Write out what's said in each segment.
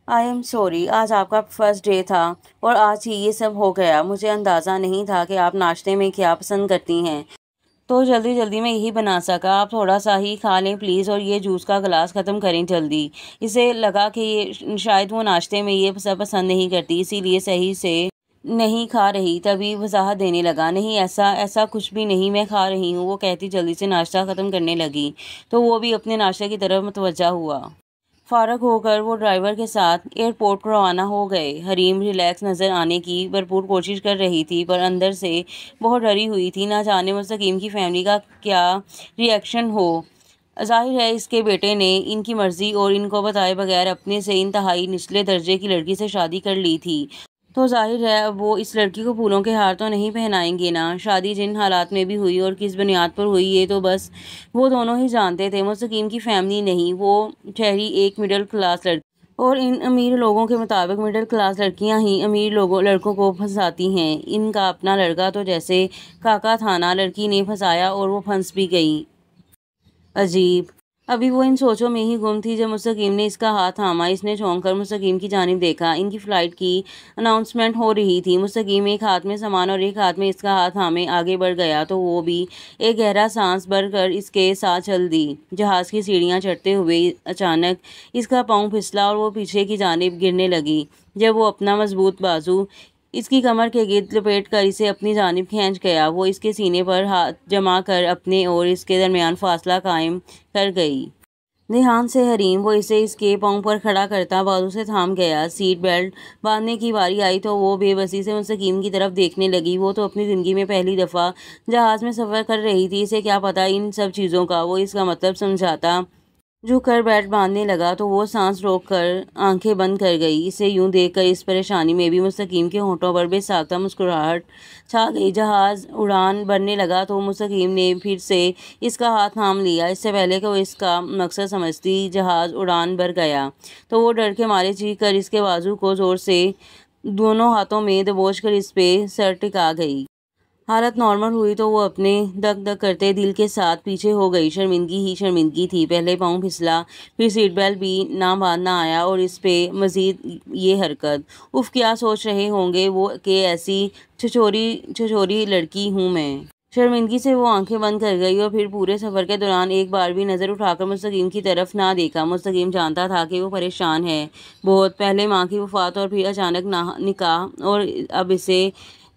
I am sorry, آج آپ کا فرسٹ ڈے تھا اور آج ہی یہ سب ہو گیا۔ مجھے اندازہ نہیں تھا کہ آپ ناشتے میں کیا پسند کرتی ہیں، تو جلدی جلدی میں یہی بنا سکا۔ آپ تھوڑا سا ہی کھا لیں پلیز، اور یہ جوس کا گلاس ختم کریں جلدی۔ اسے لگا کہ شاید وہ ناشتے میں یہ سب پسند نہیں کرتی، اسی لیے صحیح سے نہیں کھا رہی۔ تبھی وضاحت دینے لگا، نہیں ایسا کچھ بھی نہیں، میں کھا رہی ہوں۔ وہ کہتی جلدی سے ناشتہ ختم کرنے لگی تو وہ بھی اپنے ناشتے کی طرف متوجہ ہوا۔ فارغ ہو کر وہ ڈرائیور کے ساتھ ایئرپورٹ کو روانہ ہو گئے۔ حریم ریلیکس نظر آنے کی بھرپور کوشش کر رہی تھی، پر اندر سے بہت ڈری ہوئی تھی، نہ جانے مستقیم کی فیملی کا کیا ری ایکشن ہو۔ ظاہر ہے اس کے بیٹے نے ان کی مرضی اور ان کو بتائے بغیر اپنے سے انتہائی نچلے درجے کی لڑکی سے شادی کر لی تھی، تو ظاہر ہے اب وہ اس لڑکی کو پھولوں کے ہار تو نہیں پہنائیں گے نا۔ شادی جن حالات میں بھی ہوئی اور کس بنیاد پر ہوئی، یہ تو بس وہ دونوں ہی جانتے تھے۔ مستقیم کی فیملی نہیں، وہ ٹھہری ایک مڈل کلاس لڑکی، اور ان امیر لوگوں کے مطابق مڈل کلاس لڑکیاں ہی امیر لڑکوں کو پھنساتی ہیں۔ ان کا اپنا لڑکا تو جیسے کاکا تھا نا، لڑکی نے پھنسایا اور وہ پھنس بھی گئی۔ عجیب۔ ابھی وہ ان سوچوں میں ہی گم تھی جب مستقیم نے اس کا ہاتھ تھاما۔ اس نے چونک کر مستقیم کی جانب دیکھا۔ ان کی فلائٹ کی اناؤنسمنٹ ہو رہی تھی۔ مستقیم ایک ہاتھ میں سامان اور ایک ہاتھ میں اس کا ہاتھ تھامے آگے بڑھ گیا تو وہ بھی ایک گہرا سانس بھر کر اس کے ساتھ چل دی۔ جہاز کی سیڑھیاں چڑھتے ہوئے اچانک اس کا پاؤں پھسلا اور وہ پیچھے کی جانب گرنے لگی، جب وہ اپنا مضبوط بازو اس کی کمر کے گرد لپیٹ کر اسے اپنی جانب کھینچ گیا۔ وہ اس کے سینے پر ہاتھ جما کر اپنے اور اس کے درمیان فاصلہ قائم کر گئی۔ دھیان سے حریم، وہ اسے اس کے پاؤں پر کھڑا کرتا بازو سے تھام گیا۔ سیٹ بیلٹ باندھنے کی باری آئی تو وہ بے بسی سے مستقیم کی طرف دیکھنے لگی۔ وہ تو اپنی زندگی میں پہلی دفعہ جہاز میں سفر کر رہی تھی، اسے کیا پتا ان سب چیزوں کا۔ وہ اس کا مطلب سمجھاتا جھک کر بیلٹ باندھنے لگا تو وہ سانس روک کر آنکھیں بند کر گئی۔ اسے یوں دیکھ کر اس پریشانی میں بھی مستقیم کے ہونٹوں پر بے ساختہ مسکراہٹ چھا گئی۔ جہاز اڑان بھرنے لگا تو مستقیم نے پھر سے اس کا ہاتھ تھام لیا۔ اس سے پہلے کہ وہ اس کا مقصد سمجھتی، جہاز اڑان بھر گیا تو وہ ڈر کے مارے چیخ کر اس کے بازو کو زور سے دونوں ہاتھوں میں دبوچ کر اس پہ سر ٹکا گئی۔ حالت نارمل ہوئی تو وہ اپنے دک دک کرتے دل کے ساتھ پیچھے ہو گئی۔ شرمندگی ہی شرمندگی تھی، پہلے پاؤں پھسلا، پھر سیٹ بیلٹ بھی نہ باندھنا آیا اور اس پہ مزید یہ حرکت۔ اف، کیا سوچ رہے ہوں گے وہ کہ ایسی چھچوری لڑکی ہوں میں۔ شرمندگی سے وہ آنکھیں بند کر گئی اور پھر پورے سفر کے دوران ایک بار بھی نظر اٹھا کر مستقیم کی طرف نہ دیکھا۔ مستقیم جانتا تھا کہ وہ پریشان ہے بہت، پہلے ماں کی وفات اور پھر اچانک نکاح اور اب اسے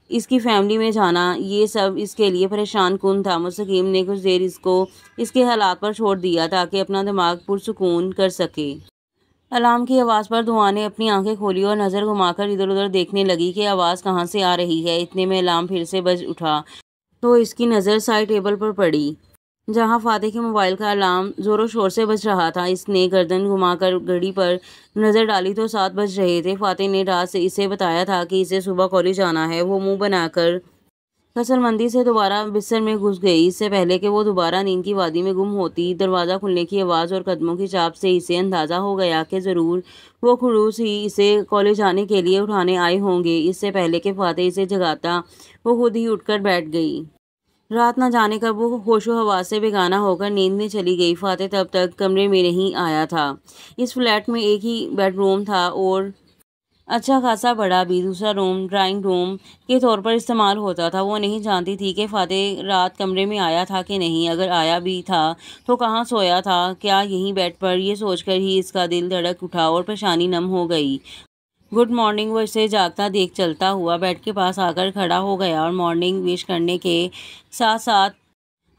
اس کی فیملی میں جانا، یہ سب اس کے لیے پریشان کن تھا۔ مستقیم نے کچھ دیر اس کو اس کے حالات پر چھوڑ دیا تاکہ اپنا دماغ پرسکون کر سکے۔ الارم کی آواز پر دعا نے اپنی آنکھیں کھولی اور نظر گھما کر ادھر ادھر دیکھنے لگی کہ آواز کہاں سے آ رہی ہے۔ اتنے میں الارم پھر سے بج اٹھا تو اس کی نظر سائڈ ٹیبل پر پڑی، جہاں فاتح کے موبائل کا الارم زور و شور سے بج رہا تھا۔ اس نے گردن گھما کر گھڑی پر نظر ڈالی تو 7 بج رہے تھے۔ فاتح نے رات سے اسے بتایا تھا کہ اسے صبح کالج جانا ہے۔ وہ منہ بنا کر کسلمندی سے دوبارہ بستر میں گھس گئی۔ اس سے پہلے کہ وہ دوبارہ نیند کی وادی میں گم ہوتی، دروازہ کھلنے کی آواز اور قدموں کی چاپ سے اسے اندازہ ہو گیا کہ ضرور وہ خلوص ہی اسے کالج جانے کے لیے اٹھانے آئے ہوں گے۔ اس سے پہلے کہ فاتح اسے جگاتا، وہ خود ہی اٹھ کر بیٹھ گئی۔ رات نہ جانے کب وہ ہوش و حواس سے بیگانہ ہو کر نیند میں چلی گئی۔ فاتح تب تک کمرے میں نہیں آیا تھا۔ اس فلیٹ میں ایک ہی بیڈ روم تھا اور اچھا خاصا بڑا بھی دوسرا روم ڈرائنگ روم کے طور پر استعمال ہوتا تھا۔ وہ نہیں جانتی تھی کہ فاتح رات کمرے میں آیا تھا کہ نہیں، اگر آیا بھی تھا تو کہاں سویا تھا، کیا یہیں بیڈ پر؟ یہ سوچ کر ہی اس کا دل دھڑک اٹھا اور پیشانی نم ہو گئی۔ گڈ مارننگ، وہ اسے جاگتا دیکھ چلتا ہوا بیڈ کے پاس آ کر کھڑا ہو گیا اور مارننگ وش کرنے کے ساتھ ساتھ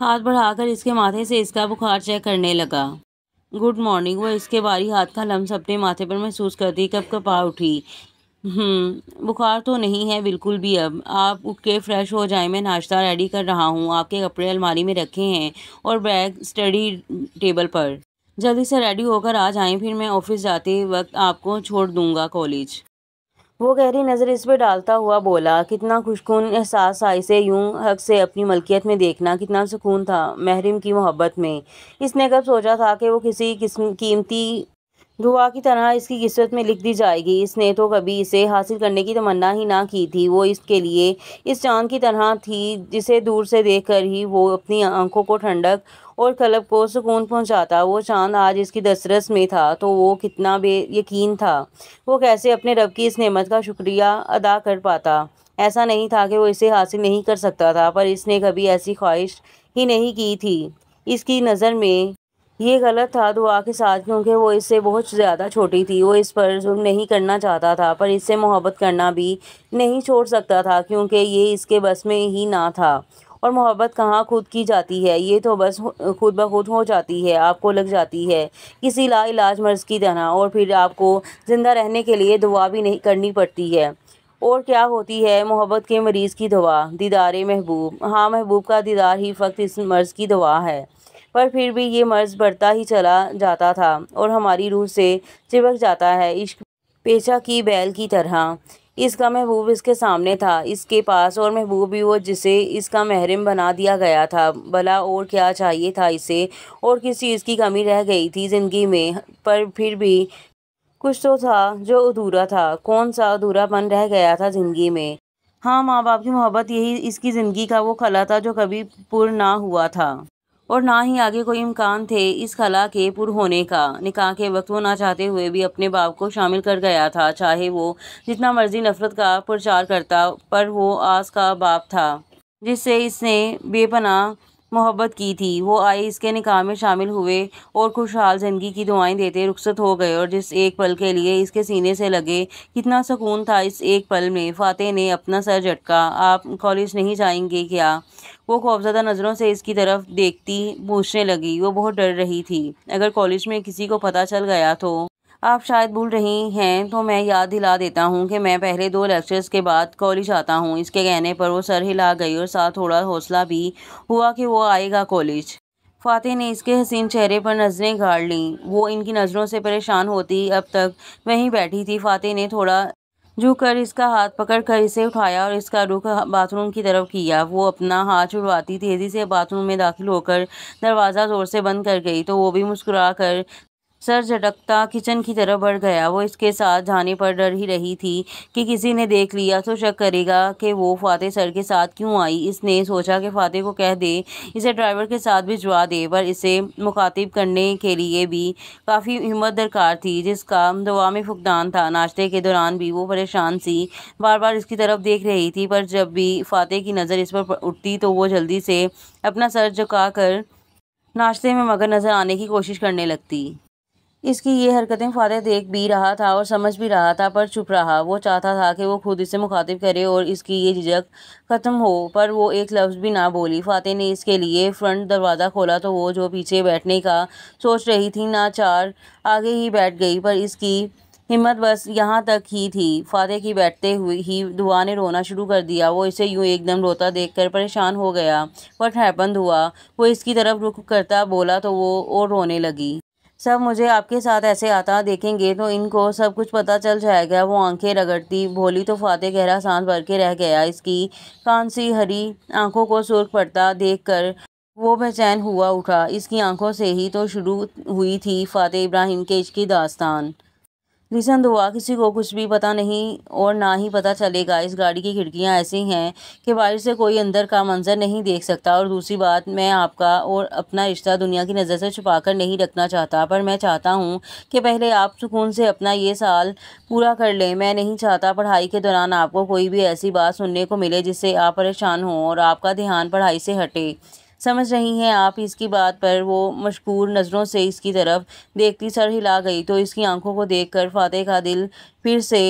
ہاتھ بڑھا کر اس کے ماتھے سے اس کا بخار چیک کرنے لگا۔ گڈ مارننگ، وہ اس کے بھاری ہاتھ کا لمس اپنے ماتھے پر محسوس کرتی کپ کپا اٹھی۔ بخار تو نہیں ہے بالکل بھی۔ اب آپ اٹھ کے فریش ہو جائیں، میں ناشتہ ریڈی کر رہا ہوں، آپ کے کپڑے الماری میں رکھے ہیں اور بیگ اسٹڈی ٹیبل پر۔ جلدی سے ریڈی ہو کر آ جائیں، پھر میں آفس جاتے وقت آپ کو چھوڑ دوں گا کالج۔ وہ گہری نظر اس پہ ڈالتا ہوا بولا۔ کتنا خوشکن احساس تھا اسے یوں حق سے اپنی ملکیت میں دیکھنا، کتنا سکون تھا محرم کی محبت میں۔ اس نے کب سوچا تھا کہ وہ کسی قیمتی دعا کی طرح اس کی قسمت میں لکھ دی جائے گی۔ اس نے تو کبھی اسے حاصل کرنے کی تمنا ہی نہ کی تھی۔ وہ اس کے لیے اس چاند کی طرح تھی جسے دور سے دیکھ کر ہی وہ اپنی آنکھوں کو ٹھنڈک اور قلب کو سکون پہنچاتا۔ وہ چاند آج اس کی دسترس میں تھا تو وہ کتنا بے یقین تھا۔ وہ کیسے اپنے رب کی اس نعمت کا شکریہ ادا کر پاتا؟ ایسا نہیں تھا کہ وہ اسے حاصل نہیں کر سکتا تھا، پر اس نے کبھی ایسی خواہش ہی نہیں کی تھی۔ اس کی نظر میں یہ غلط تھا دعا کے ساتھ، کیونکہ وہ اس سے بہت زیادہ چھوٹی تھی۔ وہ اس پر ظلم نہیں کرنا چاہتا تھا، پر اس سے محبت کرنا بھی نہیں چھوڑ سکتا تھا، کیونکہ یہ اس کے بس میں ہی نہ تھا۔ اور محبت کہاں خود کی جاتی ہے، یہ تو بس خود بخود ہو جاتی ہے، آپ کو لگ جاتی ہے کسی لا علاج مرض کی طرح، اور پھر آپ کو زندہ رہنے کے لیے دعا بھی نہیں کرنی پڑتی ہے۔ اور کیا ہوتی ہے محبت کے مریض کی دوا؟ دیدار محبوب۔ ہاں، محبوب کا دیدار ہی فقط اس مرض کی دوا ہے، پر پھر بھی یہ مرض بڑھتا ہی چلا جاتا تھا اور ہماری روح سے چپک جاتا ہے، عشق پیچا کی بیل کی طرح۔ اس کا محبوب اس کے سامنے تھا، اس کے پاس، اور محبوب بھی وہ جسے اس کا محرم بنا دیا گیا تھا۔ بھلا اور کیا چاہیے تھا اسے؟ اور کس چیز کی کمی رہ گئی تھی زندگی میں؟ پر پھر بھی کچھ تو تھا جو ادھورا تھا۔ کون سا ادھورا پن رہ گیا تھا زندگی میں؟ ہاں، ماں باپ کی محبت، یہی اس کی زندگی کا وہ خلا تھا جو کبھی پر نہ ہوا تھا، اور نہ ہی آگے کوئی امکان تھے اس خلا کے پر ہونے کا۔ نکاح کے وقت وہ نہ چاہتے ہوئے بھی اپنے باپ کو شامل کر گیا تھا، چاہے وہ جتنا مرضی نفرت کا پرچار کرتا، پر وہ آس کا باپ تھا جس سے اس نے بے پناہ محبت کی تھی۔ وہ آئے، اس کے نکاح میں شامل ہوئے اور خوشحال زندگی کی دعائیں دیتے رخصت ہو گئے، اور جس ایک پل کے لیے اس کے سینے سے لگے کتنا سکون تھا اس ایک پل میں۔ فاتح نے اپنا سر جھٹکا۔ آپ کالج نہیں جائیں گے کیا؟ وہ خوفزدہ نظروں سے اس کی طرف دیکھتی پوچھنے لگی۔ وہ بہت ڈر رہی تھی، اگر کالج میں کسی کو پتہ چل گیا تو۔ آپ شاید بھول رہی ہیں تو میں یاد دلا دیتا ہوں کہ میں پہلے 2 لیکچرز کے بعد کالج آتا ہوں۔ اس کے کہنے پر وہ سر ہلا گئی اور ساتھ تھوڑا حوصلہ بھی ہوا کہ وہ آئے گا کالج۔ فاتح نے اس کے حسین چہرے پر نظریں گاڑ لیں۔ وہ ان کی نظروں سے پریشان ہوتی اب تک وہیں بیٹھی تھی۔ فاتح نے تھوڑا جھک کر اس کا ہاتھ پکڑ کر اسے اٹھایا اور اس کا رخ باتھ روم کی طرف کیا۔ وہ اپنا ہاتھ چھڑواتی تیزی سے باتھ روم میں داخل ہو کر دروازہ زور سے بند کر گئی تو وہ بھی مسکرا کر سر جھٹکتا کچن کی طرف بڑھ گیا۔ وہ اس کے ساتھ جانے پر ڈر ہی رہی تھی کہ کسی نے دیکھ لیا تو شک کرے گا کہ وہ فاتح سر کے ساتھ کیوں آئی۔ اس نے سوچا کہ فاتح کو کہہ دے، اسے ڈرائیور کے ساتھ بھجوا دے، پر اسے مخاطب کرنے کے لیے بھی کافی ہمت درکار تھی، جس کا دعا میں فقدان تھا۔ ناشتے کے دوران بھی وہ پریشان سی، بار بار اس کی طرف دیکھ رہی تھی، پر جب بھی فاتح کی نظر اس پر اٹھتی تو وہ جلدی سے اپنا سر جھکا کر ناشتے میں مگن نظر آنے کی کوشش کرنے لگتی۔ اس کی یہ حرکتیں فاتح دیکھ بھی رہا تھا اور سمجھ بھی رہا تھا، پر چپ رہا۔ وہ چاہتا تھا کہ وہ خود اسے مخاطب کرے اور اس کی یہ جھجک ختم ہو، پر وہ ایک لفظ بھی نہ بولی۔ فاتح نے اس کے لیے فرنٹ دروازہ کھولا تو وہ جو پیچھے بیٹھنے کا سوچ رہی تھی ناچار آگے ہی بیٹھ گئی، پر اس کی ہمت بس یہاں تک ہی تھی۔ فاتح کی بیٹھتے ہوئے ہی دعا نے رونا شروع کر دیا۔ وہ اسے یوں ایک دم روتا دیکھ کر پریشان ہو گیا۔ وٹ ہیپنڈ ہوا؟ وہ اس کی طرف رخ کرتا بولا تو وہ اور رونے لگی۔ سب مجھے آپ کے ساتھ ایسے آتا دیکھیں گے تو ان کو سب کچھ پتہ چل جائے گا۔ وہ آنکھیں رگڑتی بولی تو فاتح گہرا سانس بھر کے رہ گیا۔ اس کی کانسی ہری آنکھوں کو سرخ پڑتا دیکھ کر وہ بے چین ہوا اٹھا۔ اس کی آنکھوں سے ہی تو شروع ہوئی تھی فاتح ابراہیم کے عشق کی داستان۔ لسن دعا، کسی کو کچھ بھی پتہ نہیں اور نہ ہی پتہ چلے گا۔ اس گاڑی کی کھڑکیاں ایسی ہیں کہ باہر سے کوئی اندر کا منظر نہیں دیکھ سکتا، اور دوسری بات، میں آپ کا اور اپنا رشتہ دنیا کی نظر سے چھپا کر نہیں رکھنا چاہتا، پر میں چاہتا ہوں کہ پہلے آپ سکون سے اپنا یہ سال پورا کر لیں۔ میں نہیں چاہتا پڑھائی کے دوران آپ کو کوئی بھی ایسی بات سننے کو ملے جس سے آپ پریشان ہوں اور آپ کا دھیان پڑھائی سے ہٹے۔ سمجھ رہی ہیں آپ؟ اس کی بات پر وہ مشکور نظروں سے اس کی طرف دیکھتی سر ہلا گئی تو اس کی آنکھوں کو دیکھ کر فاتح کا دل پھر سے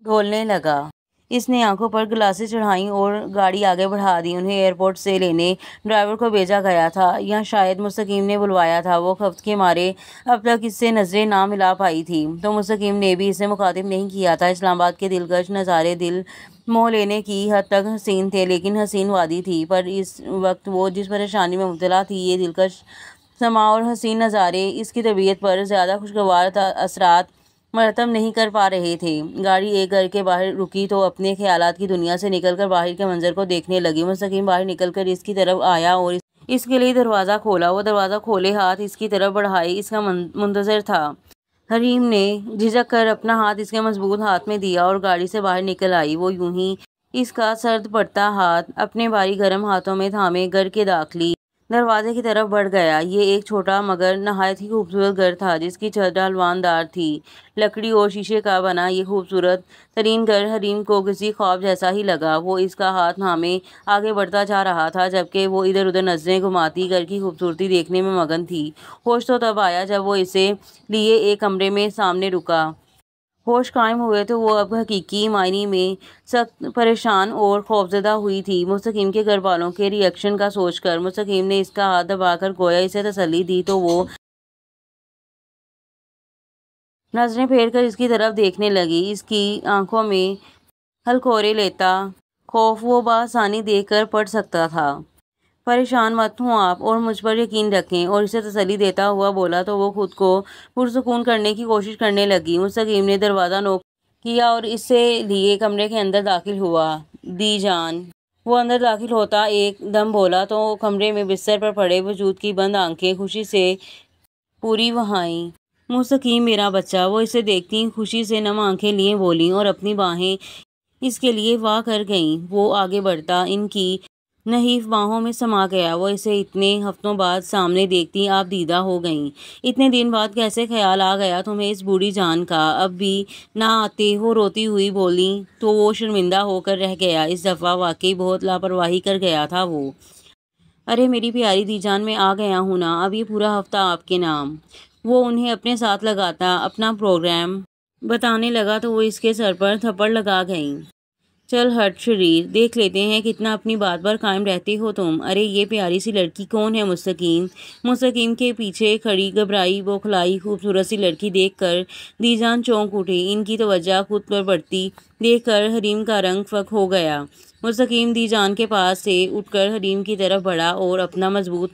ڈھولنے لگا۔ اس نے آنکھوں پر گلاسیں چڑھائیں اور گاڑی آگے بڑھا دی۔ انہیں ایئرپورٹ سے لینے ڈرائیور کو بھیجا گیا تھا یا شاید مستقیم نے بلوایا تھا۔ وہ خفت کے مارے اب تک اس سے نظریں نہ ملا پائی تھی تو مستقیم نے بھی اسے مخاطب نہیں کیا تھا۔ اسلام آباد کے دلکش نظارے دل موہ لینے کی حد تک حسین تھے، لیکن حسین وادی تھی، پر اس وقت وہ جس پریشانی میں مبتلا تھی، یہ دلکش سما اور حسین نظارے اس کی طبیعت پر زیادہ خوشگوار اثرات مرتب نہیں کر پا رہے تھے۔ گاڑی ایک گھر کے باہر رکی تو اپنے خیالات کی دنیا سے نکل کر باہر کے منظر کو دیکھنے لگی۔ مستقیم باہر نکل کر اس کی طرف آیا اور اس کے لیے دروازہ کھولا۔ وہ دروازہ کھولے ہاتھ اس کی طرف بڑھائے اس کا منتظر تھا۔ حریم نے جھجک کر اپنا ہاتھ اس کے مضبوط ہاتھ میں دیا اور گاڑی سے باہر نکل آئی۔ وہ یوں ہی اس کا سرد پڑتا ہاتھ اپنے بھاری گرم ہاتھوں میں تھامے گھر کے داخلی دروازے کی طرف بڑھ گیا۔ یہ ایک چھوٹا مگر نہایت ہی خوبصورت گھر تھا جس کی چھت ڈھلوان دار تھی، لکڑی اور شیشے کا بنا۔ یہ خوبصورت ترین گھر حریم کو کسی خواب جیسا ہی لگا۔ وہ اس کا ہاتھ تھامے آگے بڑھتا جا رہا تھا جبکہ وہ ادھر ادھر نظریں گھماتی گھر کی خوبصورتی دیکھنے میں مگن تھی۔ ہوش تو تب آیا جب وہ اسے لیے ایک کمرے میں سامنے رکا۔ ہوش قائم ہوئے تو وہ اب حقیقی معنی میں سخت پریشان اور خوفزدہ ہوئی تھی۔ مستقیم کے گھر والوں کے ری ایکشن کا سوچ کر مستقیم نے اس کا ہاتھ دبا کر گویا اسے تسلی دی تو وہ نظریں پھیر کر اس کی طرف دیکھنے لگی۔ اس کی آنکھوں میں ہلکورے لیتا خوف وہ بآسانی دیکھ کر پڑ سکتا تھا۔ پریشان مت ہوں آپ، اور مجھ پر یقین رکھیں، اور اسے تسلی دیتا ہوا بولا تو وہ خود کو پرسکون کرنے کی کوشش کرنے لگی۔ مستقیم نے دروازہ نوک کیا اور اس سے لیے کمرے کے اندر داخل ہوا۔ دی جان۔ وہ اندر داخل ہوتا ایک دم بولا تو کمرے میں بستر پر پڑے وجود کی بند آنکھیں خوشی سے پوری وہائیں۔ مستقیم میرا بچہ۔ وہ اسے دیکھتی خوشی سے نم آنکھیں لیے بولیں اور اپنی باہیں اس کے لیے وا کر گئیں۔ وہ آگے بڑھتا ان کی نحیف باہوں میں سما گیا۔ وہ اسے اتنے ہفتوں بعد سامنے دیکھتی آپ دیدہ ہو گئیں۔ اتنے دن بعد کیسے خیال آ گیا تمہیں اس بوڑھی جان کا؟ اب بھی نہ آتے؟ وہ روتی ہوئی بولی تو وہ شرمندہ ہو کر رہ گیا۔ اس دفعہ واقعی بہت لاپرواہی کر گیا تھا وہ۔ ارے میری پیاری دی جان، میں آ گیا ہوں نا، اب یہ پورا ہفتہ آپ کے نام۔ وہ انہیں اپنے ساتھ لگاتا اپنا پروگرام بتانے لگا تو وہ اس کے سر پر تھپڑ لگا گئیں۔ چل ہٹ شریر، دیکھ لیتے ہیں کتنا اپنی بات پر قائم رہتے ہو تم۔ ارے یہ پیاری سی لڑکی کون ہے مستقیم؟ مستقیم کے پیچھے کھڑی گھبرائی بوکھلائی خوبصورت سی لڑکی دیکھ کر دی جان چونک اٹھی۔ ان کی توجہ خود پر بڑھتی دیکھ کر حریم کا رنگ فک ہو گیا۔ مستقیم دی جان کے پاس سے اٹھ کر حریم کی طرف بڑھا اور اپنا مضبوط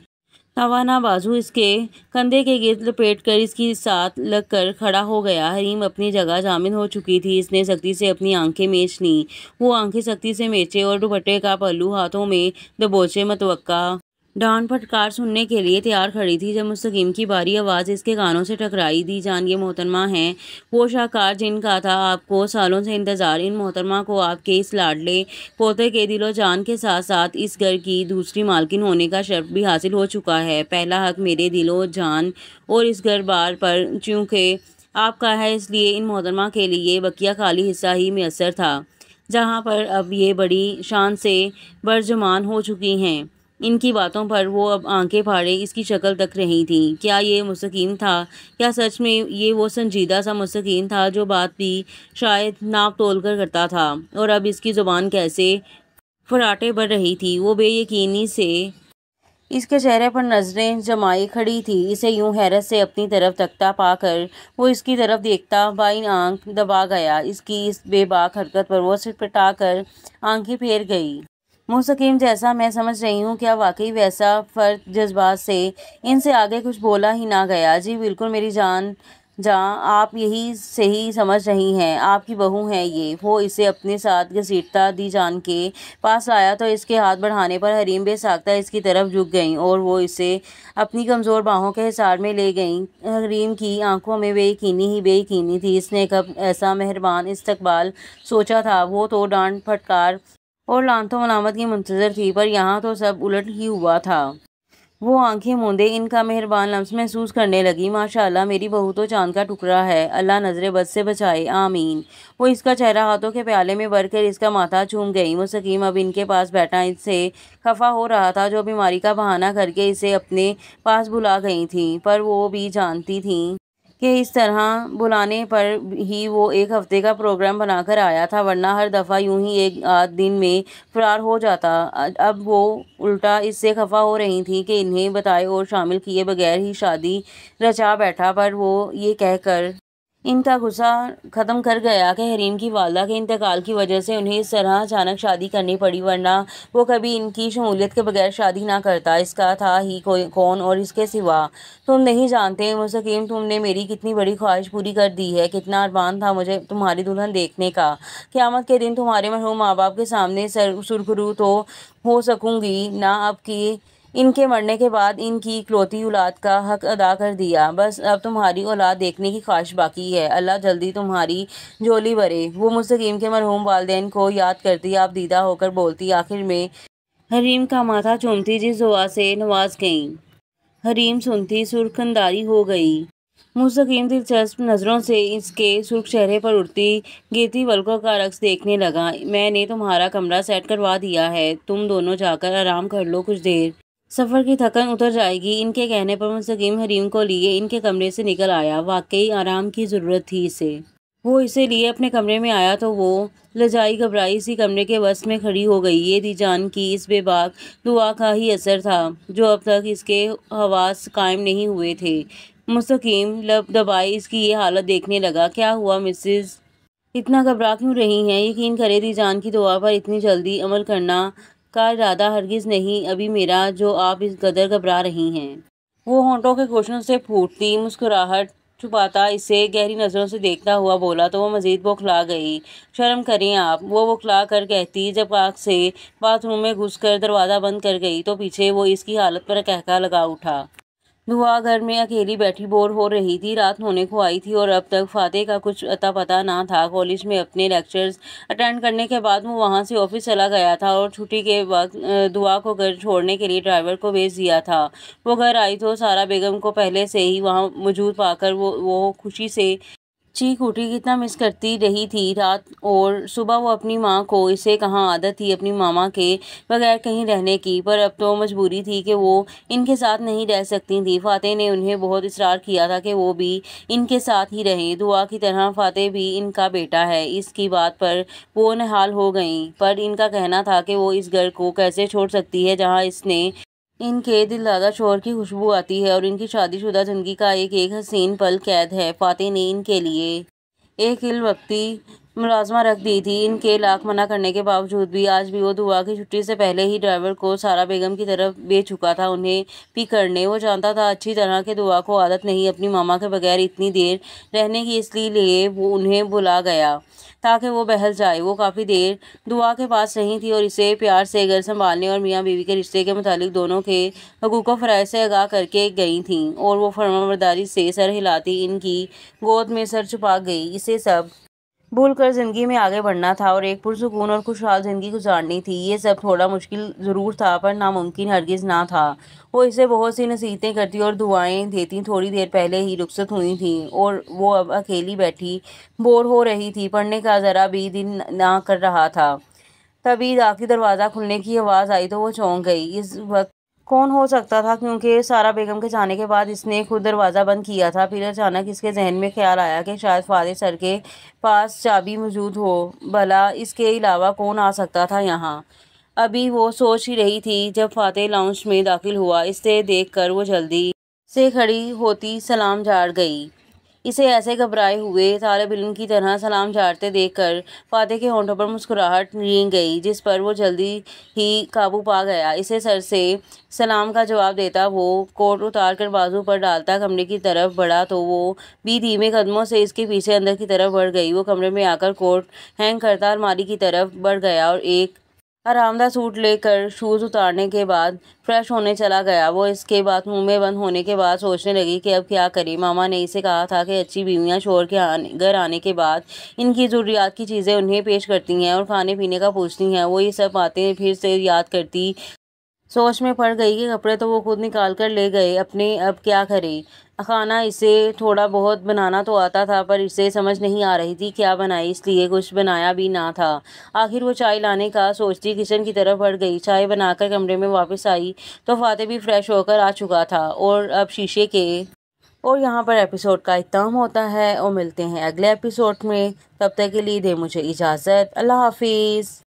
توانا بازو اس کے کندھے کے گرد لپیٹ کر اس کی ساتھ لگ کر کھڑا ہو گیا۔ حریم اپنی جگہ جامد ہو چکی تھی۔ اس نے سختی سے اپنی آنکھیں میچ لیں۔ وہ آنکھیں سختی سے میچے اور دوپٹے کا پہلو ہاتھوں میں دبوچے متوقع ڈانٹ پھٹکار سننے کے لیے تیار کھڑی تھی جب مستقیم کی بھاری آواز اس کے کانوں سے ٹکرائی۔ دی جان، یہ محترمہ ہیں، وہ شاہکار جن کا تھا آپ کو سالوں سے انتظار۔ ان محترمہ کو آپ کے اس لاڈلے پوتے کے دل و جان کے ساتھ ساتھ اس گھر کی دوسری مالکن ہونے کا شرف بھی حاصل ہو چکا ہے۔ پہلا حق میرے دل و جان اور اس گھر بار پر چونکہ آپ کا ہے، اس لیے ان محترمہ کے لیے بقیہ خالی حصہ ہی میسر تھا جہاں پر اب یہ بڑی شان سے برجمان ہو چکی ہیں۔ ان کی باتوں پر وہ اب آنکھیں پھاڑے اس کی شکل تک رہی تھیں۔ کیا یہ مستقیم تھا؟ کیا سچ میں یہ وہ سنجیدہ سا مستقیم تھا جو بات بھی شاید ناپ تول کر کرتا تھا؟ اور اب اس کی زبان کیسے فراٹے بڑھ رہی تھی؟ وہ بے یقینی سے اس کے چہرے پر نظریں جمائے کھڑی تھی۔ اسے یوں حیرت سے اپنی طرف تکتا پا کر وہ اس کی طرف دیکھتا بائیں آنکھ دبا گیا۔ اس کی اس بے باک حرکت پر وہ سٹپٹا کر آنکھیں پھیر گئی۔ مستقیم، جیسا میں سمجھ رہی ہوں، کیا واقعی ویسا فرد جذبات سے ان سے آگے کچھ بولا ہی نہ گیا؟ جی بالکل میری جان جاں، آپ یہی صحیح سمجھ رہی ہیں، آپ کی بہو ہیں یہ۔ وہ اسے اپنے ساتھ گھسیٹتا دی جان کے پاس لایا تو اس کے ہاتھ بڑھانے پر حریم بے ساختہ اس کی طرف جھک گئیں اور وہ اسے اپنی کمزور باہوں کے حصار میں لے گئیں۔ حریم کی آنکھوں میں بے یقینی ہی بے یقینی تھی۔ اس نے کب ایسا مہربان استقبال سوچا تھا؟ وہ تو ڈانٹ پھٹکار اور لعنت و ملامت کی منتظر تھی، پر یہاں تو سب الٹ ہی ہوا تھا۔ وہ آنکھیں موندے ان کا مہربان لمس محسوس کرنے لگی۔ ماشاءاللہ، میری بہو تو چاند کا ٹکڑا ہے، اللہ نظر بد سے بچائے، آمین۔ وہ اس کا چہرہ ہاتھوں کے پیالے میں بھر کر اس کا ماتھا چوم گئی۔ مستقیم اب ان کے پاس بیٹھا اس سے خفا ہو رہا تھا جو بیماری کا بہانہ کر کے اسے اپنے پاس بلا گئی تھیں، پر وہ بھی جانتی تھیں کہ اس طرح بلانے پر ہی وہ ایک ہفتے کا پروگرام بنا کر آیا تھا، ورنہ ہر دفعہ یوں ہی ایک آدھ دن میں فرار ہو جاتا۔ اب وہ الٹا اس سے خفا ہو رہی تھی کہ انہیں بتائے اور شامل کیے بغیر ہی شادی رچا بیٹھا، پر وہ یہ کہہ کر ان کا غصہ ختم کر گیا کہ حریم کی والدہ کے انتقال کی وجہ سے انہیں اس طرح اچانک شادی کرنی پڑی، ورنہ وہ کبھی ان کی شمولیت کے بغیر شادی نہ کرتا۔ اس کا تھا ہی کون اور اس کے سوا؟ تم نہیں جانتے مستقیم، تم نے میری کتنی بڑی خواہش پوری کر دی ہے۔ کتنا ارمان تھا مجھے تمہاری دلہن دیکھنے کا۔ قیامت کے دن تمہارے مرحوم ماں باپ کے سامنے سرخرو تو ہو سکوں گی نہ، اب کہ ان کے مرنے کے بعد ان کی اکلوتی اولاد کا حق ادا کر دیا۔ بس اب تمہاری اولاد دیکھنے کی خواہش باقی ہے۔ اللہ جلدی تمہاری جھولی بھرے۔ وہ مستقیم کے مرحوم والدین کو یاد کرتی آپ دیدہ ہو کر بولتی، آخر میں حریم کا ماتھا چومتی جس دعا سے نواز گئیں۔ حریم سنتی سرخ انداری ہو گئی۔ مستقیم دلچسپ نظروں سے اس کے سرخ چہرے پر اڑتی گرتی پلکوں کا رقص دیکھنے لگا۔ میں نے تمہارا کمرہ سیٹ کروا دیا ہے، تم دونوں جا کر آرام کر لو کچھ دیر، سفر کی تھکن اتر جائے گی۔ ان کے کہنے پر مستقیم حریم کو لیے ان کے کمرے سے نکل آیا۔ واقعی آرام کی ضرورت تھی اسے۔ وہ اسے لیے اپنے کمرے میں آیا تو وہ لجائی گھبرائی اسی کمرے کے وسط میں کھڑی ہو گئی۔ یہ دی جان کی اس بے باک دعا کا ہی اثر تھا جو اب تک اس کے حواس قائم نہیں ہوئے تھے۔ مستقیم لب دبائے اس کی یہ حالت دیکھنے لگا۔ کیا ہوا مسز؟ اتنا گھبرا کیوں رہی ہیں؟ یقین کرے دی جان کی دعا پر اتنی جلدی عمل کرنا کا ارادہ ہرگز نہیں ابھی میرا جو آپ اس قدر گھبرا رہی ہیں۔ وہ ہونٹوں کے گوشوں سے پھوٹتی مسکراہٹ چھپاتا اسے گہری نظروں سے دیکھتا ہوا بولا تو وہ مزید بوکھلا گئی۔ شرم کریں آپ، وہ بوکھلا کر کہتی جب آگ سے باتھ روم میں گھس کر دروازہ بند کر گئی تو پیچھے وہ اس کی حالت پر قہقہ لگا اٹھا۔ دعا گھر میں اکیلی بیٹھی بور ہو رہی تھی۔ رات ہونے کو آئی تھی اور اب تک فاتح کا کچھ اتا پتہ نہ تھا۔ کالج میں اپنے لیکچرز اٹینڈ کرنے کے بعد وہ وہاں سے آفس چلا گیا تھا اور چھٹی کے وقت دعا کو گھر چھوڑنے کے لیے ڈرائیور کو بھیج دیا تھا۔ وہ گھر آئی تو سارا بیگم کو پہلے سے ہی وہاں موجود پا کر وہ خوشی سے چیخ اٹھی۔ کتنا مس کرتی رہی تھی رات اور صبح وہ اپنی ماں کو۔ اسے کہاں عادت تھی اپنی ماما کے بغیر کہیں رہنے کی، پر اب تو مجبوری تھی کہ وہ ان کے ساتھ نہیں رہ سکتی تھی۔ فاتح نے انہیں بہت اصرار کیا تھا کہ وہ بھی ان کے ساتھ ہی رہیں۔ دعا کی طرح فاتح بھی ان کا بیٹا ہے، اس کی بات پر وہ نہال ہو گئیں، پر ان کا کہنا تھا کہ وہ اس گھر کو کیسے چھوڑ سکتی ہے جہاں اس نے ان کے دلدادہ شوہر کی خوشبو آتی ہے اور ان کی شادی شدہ زندگی کا ایک ایک حسین پل قید ہے۔ فاتح نے ان کے لیے ایک الوقتی ملازمہ رکھ دی تھی۔ ان کے لاکھ منع کرنے کے باوجود بھی آج بھی وہ دعا کی چھٹی سے پہلے ہی ڈرائیور کو سارا بیگم کی طرف بھیج چکا تھا انہیں پک کرنے۔ وہ جانتا تھا اچھی طرح کہ دعا کو عادت نہیں اپنی ماما کے بغیر اتنی دیر رہنے کی، اس لیے وہ انہیں بلا گیا تاکہ وہ بہل جائے۔ وہ کافی دیر دعا کے پاس رہی تھی اور اسے پیار سے گھر سنبھالنے اور میاں بیوی کے رشتے کے متعلق دونوں کے حقوق و فرائض سے آگاہ کر کے گئی تھیں، اور وہ فرمانبرداری سے سر ہلاتی ان کی گود میں سر چھپا گئی۔ اسے سب بھول کر زندگی میں آگے بڑھنا تھا اور ایک پرسکون اور خوشحال زندگی گزارنی تھی۔ یہ سب تھوڑا مشکل ضرور تھا پر ناممکن ہرگز نہ تھا۔ وہ اسے بہت سی نصیحتیں کرتی اور دعائیں دیتی، تھوڑی دیر پہلے ہی رخصت ہوئی تھیں اور وہ اب اکیلی بیٹھی بور ہو رہی تھی، پڑھنے کا ذرا بھی دل نہ کر رہا تھا۔ تبھی داخلی دروازہ کھلنے کی آواز آئی تو وہ چونک گئی۔ اس وقت کون ہو سکتا تھا کیونکہ سارا بیگم کے جانے کے بعد اس نے خود دروازہ بند کیا تھا۔ پھر اچانک اس کے ذہن میں خیال آیا کہ شاید فاتح سر کے پاس چابی موجود ہو، بھلا اس کے علاوہ کون آ سکتا تھا یہاں؟ ابھی وہ سوچ ہی رہی تھی جب فاتح لاؤنج میں داخل ہوا۔ اسے دیکھ کر وہ جلدی سے کھڑی ہوتی سلام جھاڑ گئی۔ اسے ایسے گھبرائے ہوئے طالب علم کی طرح سلام جھاڑتے دیکھ کر فاتح کے ہونٹوں پر مسکراہٹ رینگ گئی، جس پر وہ جلدی ہی قابو پا گیا۔ اسے سر سے سلام کا جواب دیتا وہ کوٹ اتار کر بازو پر ڈالتا کمرے کی طرف بڑھا تو وہ بھی دھیمے قدموں سے اس کے پیچھے اندر کی طرف بڑھ گئی۔ وہ کمرے میں آ کر کوٹ ہینگ کرتا الماری کی طرف بڑھ گیا اور ایک آرام دہ سوٹ لے کر شوز اتارنے کے بعد فریش ہونے چلا گیا۔ وہ اس کے باتھ روم میں بند ہونے کے بعد سوچنے لگی کہ اب کیا کرے۔ ماما نے اسے کہا تھا کہ اچھی بیویاں شوہر کے گھر آنے کے بعد ان کی ضروریات کی چیزیں انہیں پیش کرتی ہیں اور کھانے پینے کا پوچھتی ہیں۔ وہ یہ سب باتیں پھر سے یاد کرتی سوچ میں پڑ گئی کہ کپڑے تو وہ خود نکال کر لے گئے اپنے، اب کیا کرے؟ کھانا اسے تھوڑا بہت بنانا تو آتا تھا پر اسے سمجھ نہیں آ رہی تھی کیا بنائے، اس لیے کچھ بنایا بھی نہ تھا۔ آخر وہ چائے لانے کا سوچتی کچن کی طرف بڑھ گئی۔ چائے بنا کر کمرے میں واپس آئی تو فاتح بھی فریش ہو کر آ چکا تھا اور اب شیشے کے اور یہاں پر ایپیسوڈ کا اختتام ہوتا ہے اور ملتے ہیں اگلے ایپیسوڈ میں۔ تب تک کے لیے دے مجھے اجازت۔ اللہ حافظ۔